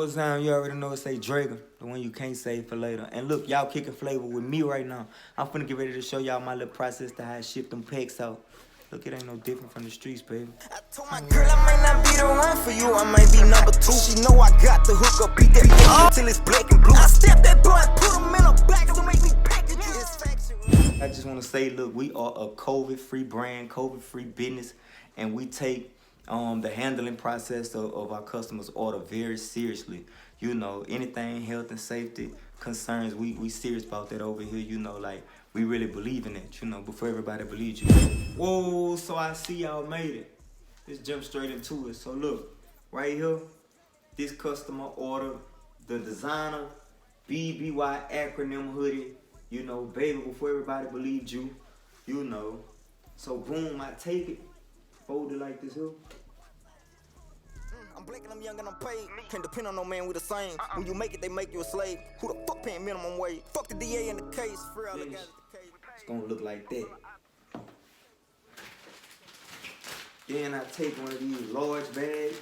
what's down? You already know it say Dragon, the one you can't save for later. And look, y'all kicking flavor with me right now. I'm finna get ready to show y'all my little process to how I ship them packs out. Look, it ain't no different from the streets, baby. I told my girl I might not be the one for you, I might be number 2. She know I got the hook up, beat that till it's black and blue. I step that boy and put him in a black to make me package it. I just want to say, look, we are a COVID-free brand, COVID-free business, and we take the handling process of our customers' order very seriously. You know, anything health and safety concerns, we serious about that over here. You know, like, we really believe in it, you know, before everybody believes you. Whoa, so I see y'all made it. Let's jump straight into it. So look, right here, this customer ordered the designer Beby acronym hoodie. You know, baby, before everybody believed you, you know. So boom, I take it, fold it like this here. I'm black and I'm young and I'm paid. Can't depend on no man, we the same. When you make it, they make you a slave. Who the fuck paying minimum wage? Fuck the DA in the case. For all the guys at the case. It's gonna look like that. Then I take one of these large bags.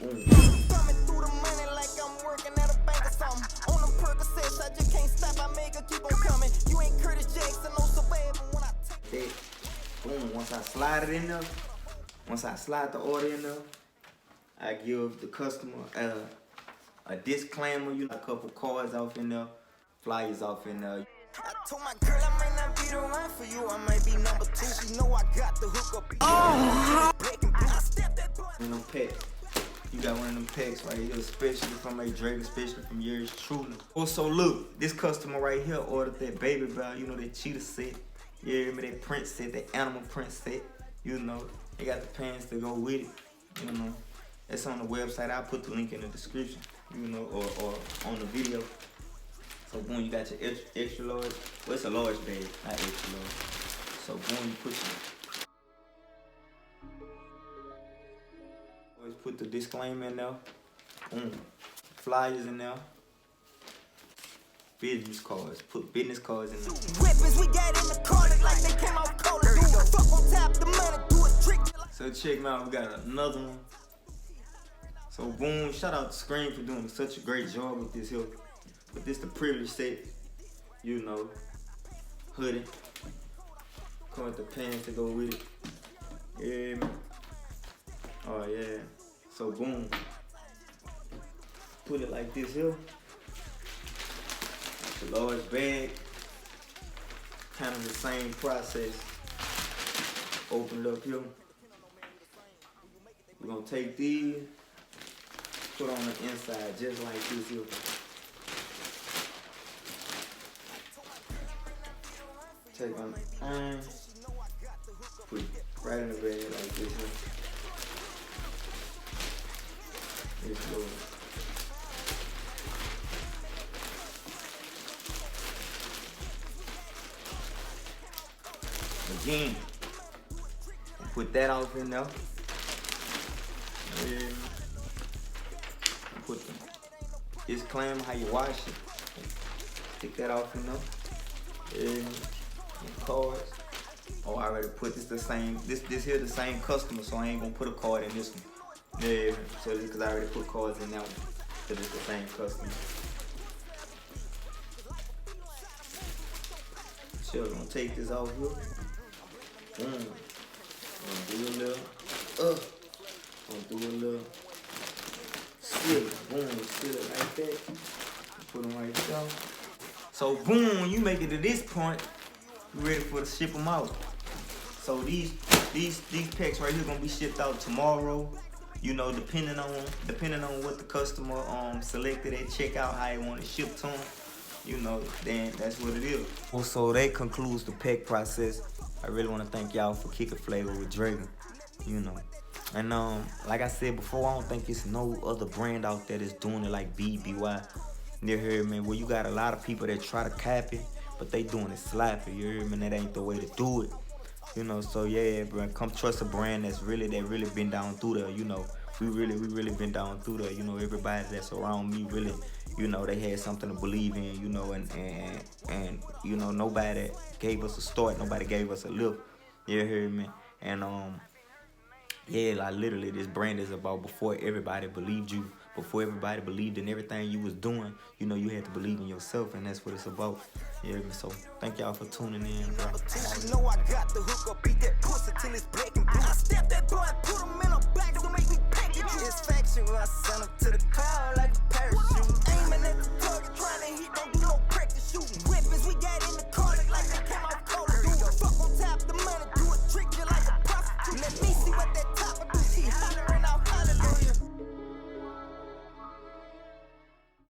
Boom. Thumbing through the money like I'm working at a bank or something. On them Percocets, I just can't stop. I make her keep on coming. You ain't Curtis Jackson, no suburban when I take that. Boom. Once I slide it in there, once I slide the order in there, I give the customer a disclaimer, you know, a couple cards off in there, flyers off in there. I told my girl I might not be the one for you, I might be number 2. She know I got the hook up. Black and blue. I step that boy. In them packs. You got one of them packs right here, especially from a Drake, especially from yours truly. Also, look, this customer right here ordered that Beby, you know, that cheetah set. You hear me? That print set, that animal print set. You know, they got the pants to go with it. You know, that's on the website. I'll put the link in the description, you know, or on the video. So boom, you got your extra large. Well, it's a large bag, not extra large. So boom, you put your. Always put the disclaimer in there. Boom, flyers in there. Business cards. Put business cards in there. Weapons we got in the car look like they came out cold. Fuck on top the money, do a trick. So check me out, we got another one. So boom, shout out to Scream for doing such a great job with this here. But this the privilege set, you know, hoodie. Come with the pants to go with it. Yeah. Oh yeah. So boom. Put it like this here. The large bag. Kind of the same process. Open it up here. We're gonna take these, put on the inside just like this here. Take on the iron, put it right in the bag like this here. Let's go. Again, put that off in there. And put the disclaimer how you wash it. Stick that off in there. And cards. Oh, I already put this the same. This here the same customer, so I ain't gonna put a card in this one. Yeah, so this because I already put cards in that one. So it's the same customer. So I'm gonna take this off here. Boom. I'm gonna do a little. Gonna do a little seal. Boom, seal it like that. Put them right there. So boom, you make it to this point, you ready for to ship them out. So these packs right here gonna be shipped out tomorrow. You know, depending on what the customer selected at checkout, how they want it shipped to them. You know, then that's what it is. Well, so that concludes the pack process. I really want to thank y'all for kicking flavor with Dragon. You know. And like I said before, I don't think it's no other brand out there that's doing it like Beby. You hear me? Well, you got a lot of people that try to copy, but they doing it sloppy. You hear me? That ain't the way to do it. You know, so yeah, bro, come trust a brand that's really been down through there. You know, we really been down through there. You know, everybody that's around me really, you know, they had something to believe in. You know, and you know, nobody gave us a start. Nobody gave us a lift. You hear me? And yeah, like literally, this brand is about before everybody believed you, before everybody believed in everything you was doing, you know, you had to believe in yourself, and that's what it's about. Yeah, so thank y'all for tuning in, bro. She know I got the hook up, beat that pussy till it's black and